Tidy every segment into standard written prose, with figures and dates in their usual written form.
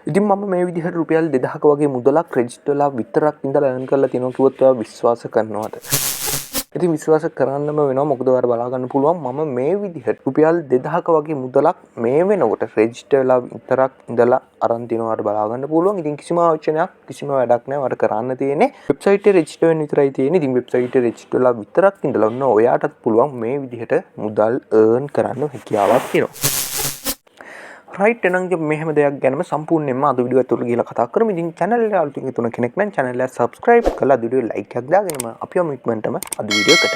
ඉතින් මම මේ විදිහට රුපියල් 2000ක වගේ මුදලක් රෙජිස්ටර් වෙලා විතරක් ඉඳලා earn කරලා තියෙනවා කිව්වොත් ඔයා විශ්වාස කරනවද? ඉතින් විශ්වාස කරන්නම වෙනවා. මොකද ඔයාලට බලා ගන්න පුළුවන් මම මේ විදිහට රුපියල් 2000ක වගේ මුදලක් මේ වෙනකොට රෙජිස්ටර් වෙලා විතරක් ඉඳලා අරන් තිනවා. ඔයාලට බලා ගන්න පුළුවන්. ඉතින් කිසිම ආයෝජනයක් කිසිම වැඩක් නැහැ. ඔයාලට කරන්න තියෙන්නේ වෙබ්සයිට් එකේ රෙජිස්ටර් වෙන්න විතරයි තියෙන්නේ. ඉතින් වෙබ්සයිට් එකේ රෙජිස්ටර් වෙලා විතරක් ඉඳලා ඔන්න ඔයාටත් පුළුවන් මේ විදිහට මුදල් earn කරන්න හැකියාවක් තියෙනවා. රයිට් එහෙනම් මෙහෙම දෙයක් ගැනම සම්පූර්ණයෙන්ම අද වීඩියෝ ඇතුළට ගිහලා කතා කරමු. ඉතින් channel එක අලුතින් තුන කෙනෙක් නම් channel එක subscribe කරලා වීඩියෝ like එකක් දාගෙනම අපි යමු ඉක්මනටම අද වීඩියෝ එකට.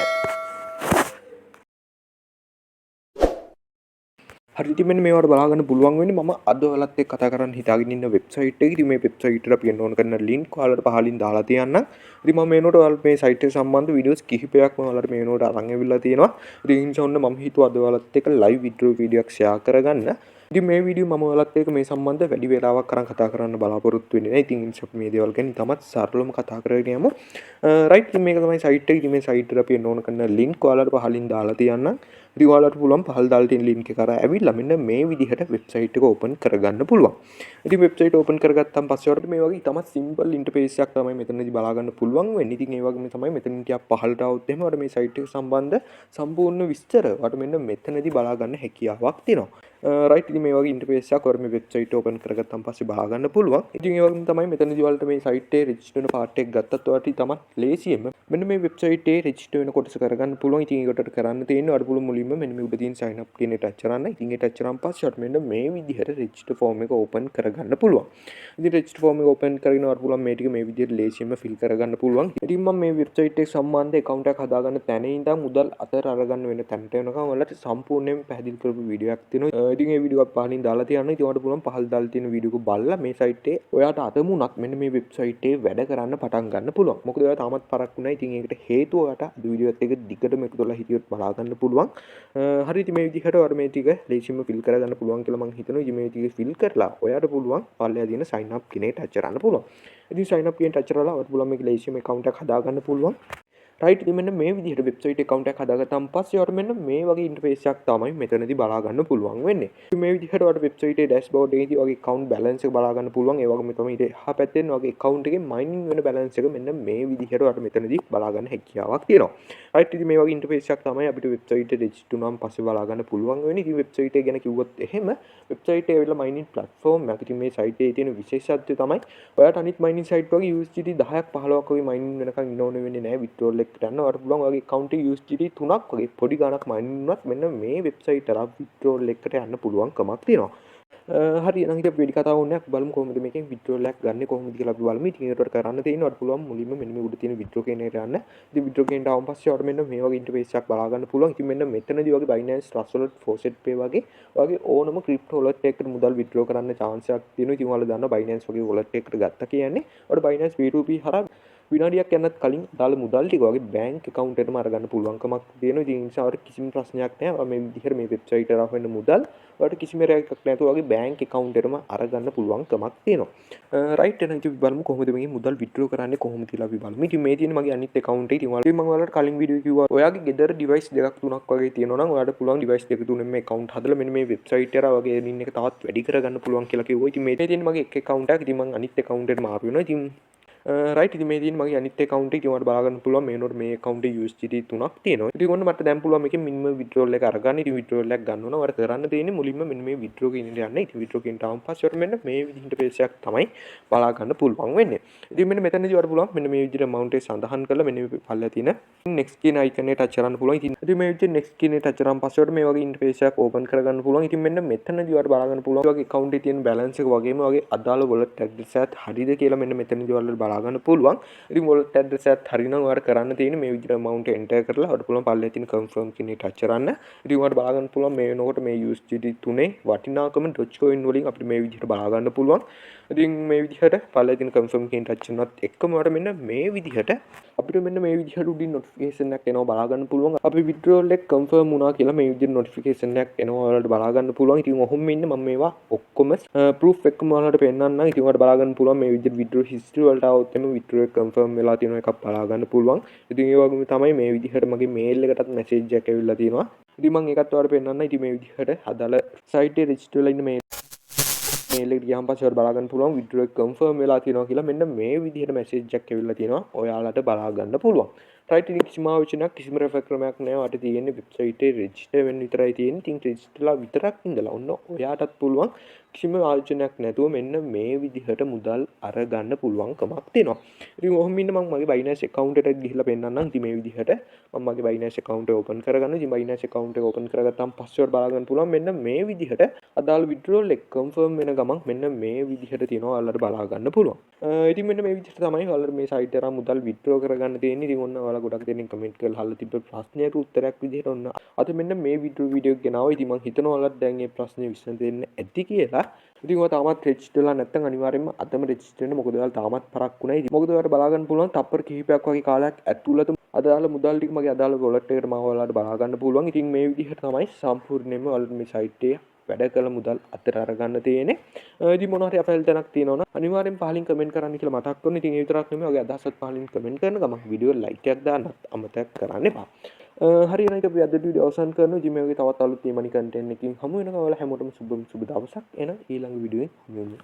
හරි ඉතින් මෙන්න මේවට බලා ගන්න පුළුවන් වෙන්නේ මම අද ඔයාලත් එක්ක කතා කරන්න හිතාගෙන ඉන්න වෙබ්සයිට් එක. ඉතින් මේ වෙබ්සයිට් එකට අපි එන්න ඕන කරන link ඔයාලට පහලින් දාලා තියන්නම්. ඉතින් මම මේනොට ඔයාලට මේ site එක සම්බන්ධ videos කිහිපයක්ම ඔයාලට මේනොට අරන් ඇවිල්ලා තියෙනවා. ඉතින් ඒ නිසා මම හිතුවා අද ඔයාලත් එක්ක live video එකක් share කරගන්න. ඉතින් මේ වීඩියෝ මම ඔයාලත් එක්ක මේ සම්බන්ධ වැඩි වේලාවක් කරන් කතා කරන්න බලාපොරොත්තු වෙන්නේ නැහැ. ඉතින් ඉන්සප් මේ දේවල් ගැන තමත් සරලවම කතා කරගෙන යමු. රයිට් ඉතින් මේක තමයි site එක. ඉතින් මේ site එකට අපි එන්න ඕන කරන link ඔයාලට පහලින් දාලා තියන්නම්. ඉතින් ඔයාලට පුළුවන් පහල දාලා තියෙන link එක කරා ඇවිල්ලා මෙන්න මේ විදිහට වෙබ්සයිට් එක open කරගන්න පුළුවන්. ඉතින් වෙබ්සයිට් open කරගත්තාම පස්සේ ඔයාලට මේ වගේ තමත් simple interface එකක් තමයි මෙතනදී බලා ගන්න පුළුවන් වෙන්නේ. ඉතින් ඒ වගේම තමයි මෙතනින් ටිකක් පහලට આવුත් එහෙම ඔයාලට මේ site එක සම්බන්ධ සම්පූර්ණ විස්තර ඔයාලට මෙන්න මෙතනදී බලා ගන්න හැකියාවක් තියෙනවා. රයිට් ඉතින් මේ වගේ ඉන්ටර්ෆේස් එකක් ඔයාලා මේ වෙබ්සයිට් ඕපන් කරගත්තාම පස්සේ බලා ගන්න පුළුවන්. ඉතින් ඒ වගේම තමයි මෙතනදී ඔයාලට මේ සයිට් එකේ රෙජිස්ටර් වෙන පාර්ට් එක ගත්තත් ඔයාලට තමයි ලේසියෙන්ම මෙන්න මේ වෙබ්සයිට් එකේ රෙජිස්ටර් වෙන කොටස කරගන්න පුළුවන්. ඉතින් ඒකට කරන්න තියෙන්නේ ඔයාලට පුළුවන් මුලින්ම මෙන්න මේ උඩ තියෙන sign up කියන එක ටච් කරන්න. ඉතින් ඒ ටච් කරාන් පස්සේ ඔයාලට මෙන්න මේ විදිහට රෙජිස්ටර් ෆෝම් එක ඕපන් කරගන්න පුළුවන්. ඉතින් රෙජිස්ටර් ෆෝම් එක ඕපන් කරගෙන ඔයාලට පුළුවන් මේ ටික මේ විදිහට ලේසියෙන්ම ෆිල් කරගන්න පුළුවන්. ඉතින් මම මේ වෙබ්සයිට් එක සම්බන්ධ account එකක් හදාගන්න තැනේ ඉඳන් මුදල් අතර අරගන්න වෙන තැනට වෙනකම් ඔයාලට සම්පූර්ණයෙන්ම පැහැදිලි කරපු වීඩියෝ එකක් තියෙනවා. ඉතින් ඒ වීඩියෝ එක පහලින් දාලා තියන්න. ඉතින් ඔයාලට පුළුවන් පහල දාලා තියෙන වීඩියෝ එක බලලා මේ site එකේ ඔයාට අදමුණක් මෙන්න මේ වෙබ්සයිට් එකේ වැඩ කරන්න පටන් ගන්න පුළුවන්. මොකද ඔයා තාමත් පරක් වුණා. ඉතින් ඒකට හේතුව ඔයාට අද වීඩියෝ එකත් එක දිගටම එකතු කරලා හිටියොත් බලා ගන්න පුළුවන්. හරි ඉතින් මේ විදිහට ඔයාලා මේ ටික ලේසියෙන්ම ෆිල් කරගන්න පුළුවන් කියලා මම හිතනවා. ඉතින් මේ ටික ෆිල් කරලා ඔයාට පුළුවන් පල්ලෙහා තියෙන sign up කියන එක ටච් කරන්න පුළුවන්. ඉතින් sign up කියන ටච් කරලා ඔයාට පුළුවන් මේක ලේසියෙන්ම account එකක් හදාගන්න පුළුවන්. රයිට් ඉතින් මෙන්න මේ විදිහට වෙබ්සයිට් account එකක් හදාගත්තාම පස්සේ ඔයාලට මෙන්න මේ වගේ ඉන්ටර්ෆේස් එකක් තමයි මෙතනදී බලා ගන්න පුළුවන් වෙන්නේ. ඉතින් මේ විදිහට ඔයාලට වෙබ්සයිට් එකේ dashboard එකේදී ඔයාගේ account balance එක බලා ගන්න පුළුවන්. ඒ වගේම තමයි ඊට එහා පැත්තෙන් ඔයාගේ account එකේ mining වෙන balance එක මෙන්න මේ විදිහට ඔයාලට මෙතනදී බලා ගන්න හැකියාවක් තියෙනවා. රයිට් ඉතින් මේ වගේ ඉන්ටර්ෆේස් එකක් තමයි අපිට වෙබ්සයිට් එකේ රෙජිස්ටර් වුණාම පස්සේ බලා ගන්න පුළුවන් වෙන්නේ. ඉතින් වෙබ්සයිට් එක ගැන කිව්වොත් එහෙම වෙබ්සයිට් එකේ ඇවිල්ලා mining platform එකක්. ඉතින් මේ site එකේ තියෙන විශේෂත්වය තමයි ඔයාට අනිත් mining site වගේ USDT 10ක් 15ක් වගේ mining වෙනකන් ඉන්න ඕනේ වෙන්නේ නැහැ. withdrawal එකට යන්න ඔයාට පුළුවන් ඔයාගේ account එකේ USDT 3ක් වගේ පොඩි ගාණක් mining වුණත් මෙන්න මේ වෙබ්සයිට් එක withdrawal එකට යන්න පුළුවන් කමක් තියෙනවා. හරි එහෙනම් ඉතින් වැඩි කතාවක් ඕනේ නැහැ. බලමු කොහොමද මේකෙන් withdrawal එකක් ගන්න කොහොමද කියලා අපි බලමු. ඉතින් ඒකට කරන්න තියෙන්නේ ඔයාලට පුළුවන් මුලින්ම මෙන්න මේ උඩ තියෙන withdraw කියන එකට යන්න. ඉතින් withdraw කියනට ආවම පස්සේ ඔයාලට මෙන්න මේ වගේ ඉන්ටර්ෆේස් එකක් බලා ගන්න පුළුවන්. ඉතින් මෙන්න මෙතනදී වගේ Binance Trust Wallet Faucet Pay වගේ ඕනම crypto wallet එකකට මුදල් withdraw කරන්න chance එකක් තියෙනවා. ඉතින් ඔයාලා දන්නවා Binance වගේ wallet එකකට ගත්තා කියන්නේ ඔයාලට Binance P2P හරහා විනාඩියක් යනත් කලින් දාලා මුදල් ටික වගේ බැංක් account එකටම අරගන්න පුළුවන්කමක් තියෙනවා. ඉතින් ඒ නිසා ඔයාලට කිසිම ප්‍රශ්නයක් නැහැ. මේ විදිහට මේ වෙබ්සයිට් එකට ආවෙන්න මුදල් ඔයාලට කිසිම රැකක් නැතුව වගේ බැංක් account එකටම අරගන්න පුළුවන්කමක් තියෙනවා. රයිට් එහෙනම් ඉතින් බලමු කොහොමද මේ මුදල් withdraw කරන්නේ කොහොමද කියලා අපි බලමු. ඉතින් මේ තියෙන මගේ අනිත් account එක. ඉතින් මම ඔයාලට කලින් වීඩියෝ කිව්වා ඔයාගේ ගෙදර device දෙකක් තුනක් වගේ තියෙනවා නම් ඔයාලට පුළුවන් device දෙක තුනෙන් මේ account හදලා මෙන්න මේ වෙබ්සයිට් එකට වගේ earning එක තවත් වැඩි කරගන්න පුළුවන් කියලා කිව්වා. ඉතින් මේ තියෙන මගේ එක account එකක්. ඉතින් මම අනිත් account එකට මාරු වෙනවා. ඉතින් රයිට් ඉතින් මේ තියෙන මගේ අනිත් account එක ඉතින් බලා ගන්න පුළුවන් මේනොට මේ account එකේ USDT 3ක් තියෙනවා. ඉතින් ඔන්න මට දැන් පුළුවන් මේකෙන් minimum withdrawal එක අරගන්න. ඉතින් withdrawal එකක් ගන්න ඕන. ඔයාලට කරන්න තියෙන්නේ මුලින්ම මෙන්න මේ withdraw කියන එකට යන්න. ඉතින් withdraw කියන ටාම් පස්සේ මෙන්න මේ විදිහට page එකක් තමයි බලා ගන්න පුළුවන් වෙන්නේ. ඉතින් මෙන්න මෙතනදී ඔයාලට පුළුවන් මෙන්න මේ විදිහට amount එක සඳහන් කරලා මෙන්න මේ පල්ලේ තියෙන next කියන icon එක touch කරන්න පුළුවන්. ඉතින් මේ විදිහට next කියන එක touch කරාම පස්සේ මේ වගේ interface එකක් open කරගන්න පුළුවන්. ඉතින් මෙන්න මෙතනදී ඔයාලට බලා ගන්න පුළුවන් ඔයාගේ account එකේ තියෙන balance එක වගේම ඔයාගේ අදාළ wallet address එකත් හරියද කියලා මෙන්න මෙතනදී ඔයාලට බලා ගන්න පුළුවන්. ඉතින් wallet address එකත් හරිනම් ඔයාලට කරන්න තියෙන්නේ මේ විදිහට amount enter කරලා ඔයාලට පුළුවන් පල්ලේ තියෙන confirm කියන එක touch කරන්න. ඉතින් ඔයාලට බලා ගන්න පුළුවන් මේ වෙනකොට මේ USDT 3 වටිනාකම Dogecoin වලින් අපිට මේ විදිහට බලා ගන්න පුළුවන්. ඉතින් මේ විදිහට පල්ලේ තියෙන confirm කියන touch කරනවත් එක්කම ඔයාලට මෙන්න මේ විදිහට අපිට මෙන්න මේ විදිහට උඩින් notification එකක් එනවා බලා ගන්න පුළුවන්. අපි withdrawal එක confirm වුණා කියලා මේ විදිහට notification එකක් එනවා ඔයාලට බලා ගන්න පුළුවන්. ඉතින් ඔහොම ඉන්න මම මේවා ඔක්කොම proof එකම ඔයාලට පෙන්නන්නම්. ඉතින් ඔයාලට බලා ගන්න පුළුවන් මේ විදිහට withdraw history වලට આવොත් එම withdraw එක confirm වෙලා තියෙන එකක් බලා ගන්න පුළුවන්. ඉතින් ඒ වගේම තමයි මේ විදිහට මගේ mail එකටත් message එකක් ඇවිල්ලා තියෙනවා. ඉතින් මම ඒකත් ඔයාලට පෙන්නන්නම්. ඉතින් මේ විදිහට අදාළ site එකේ register වෙලා ඉන්න mail මේල් එකට ගියාම පස්සේ ඔයාලට බලා ගන්න පුළුවන් withdraw එක confirm වෙලා තියෙනවා කියලා. මෙන්න මේ විදිහට message එකක් ඇවිල්ලා තියෙනවා. ඔයාලට බලා ගන්න පුළුවන්. right ඉතින් කිසිම ආවචනයක් කිසිම රෙෆර් ක්‍රමයක් නැහැ. ඔයාලට තියෙන්නේ වෙබ්සයිට් එකේ register වෙන්න විතරයි තියෙන්නේ. ඉතින් register ලා විතරක් ඉඳලා ඔන්න ඔයාටත් පුළුවන් කිසිම ආයෝජනයක් නැතුව මෙන්න මේ විදිහට මුදල් අරගන්න පුළුවන්කමක් තියෙනවා. ඉතින් ඔහොම ඉන්න මම මගේ Binance account එකට ගිහිල්ලා පෙන්නන්නම්. ඉතින් මේ විදිහට මම මගේ Binance account එක open කරගන්න. ඉතින් Binance account එක open කරගත්තාම password බලා ගන්න පුළුවන්. මෙන්න මේ විදිහට අදාළ withdrawal එක confirm වෙන ගමන් මෙන්න මේ විදිහට තියෙනවා. ඔයාලට බලා ගන්න පුළුවන්. ඉතින් මෙන්න මේ විදිහට තමයි ඔයාලට මේ site එකේ මුදල් withdraw කරගන්න තියෙන්නේ. ඉතින් ඔන්න ඔයාලා ගොඩක් දෙනෙක් comment කරලා අහලා තිබ්බ ප්‍රශ්නයට උත්තරයක් විදිහට ඔන්න අද මෙන්න මේ වීඩියෝ එක ගෙනාවා. ඉතින් මම හිතනවා ඔයාලට දැන් මේ ප්‍රශ්නේ විසඳෙන්න ඇති කියලා. ඉතින් ඔයා තාමත් රෙජිස්ටර් වෙලා නැත්නම් අනිවාර්යෙන්ම අදම රෙජිස්ටර් වෙන්න. මොකද ඔයාලා තාමත් පරක්කු නැහැ. ඉතින් මොකද ඔයාලට බලා ගන්න පුළුවන් තප්පර කිහිපයක් වගේ කාලයක් ඇතුළත අදාළ මුදල් ටික මගේ අදාළ wallet එකට මම ඔයාලට බලා ගන්න පුළුවන්. ඉතින් මේ විදිහට තමයි සම්පූර්ණයෙන්ම ඔයාලට මේ site එකේ වැඩ කළ මුදල් අතර අරගන්න තියෙන්නේ. ඉතින් මොනවා හරි අපහල් තැනක් තියෙනවා නම් අනිවාර්යෙන් පහලින් කමෙන්ට් කරන්න කියලා මතක් කරනවා. ඉතින් ඒ විතරක් නෙමෙයි ඔයගේ අදහසත් පහලින් කමෙන්ට් කරන ගමන් වීඩියෝ ලයික් එකක් දාන්නත් අමතක කරන්න එපා. හරි එහෙනම් අපි අද වීඩියෝ අවසන් කරනවා. ඉතින් මේ වගේ තවත් අලුත් තීමනි කන්ටෙන්ට් එකකින් හමු වෙනවා. ඔයාලා හැමෝටම සුබ දවසක්. එහෙනම් ඊළඟ වීඩියෝෙන් හමු වෙමු.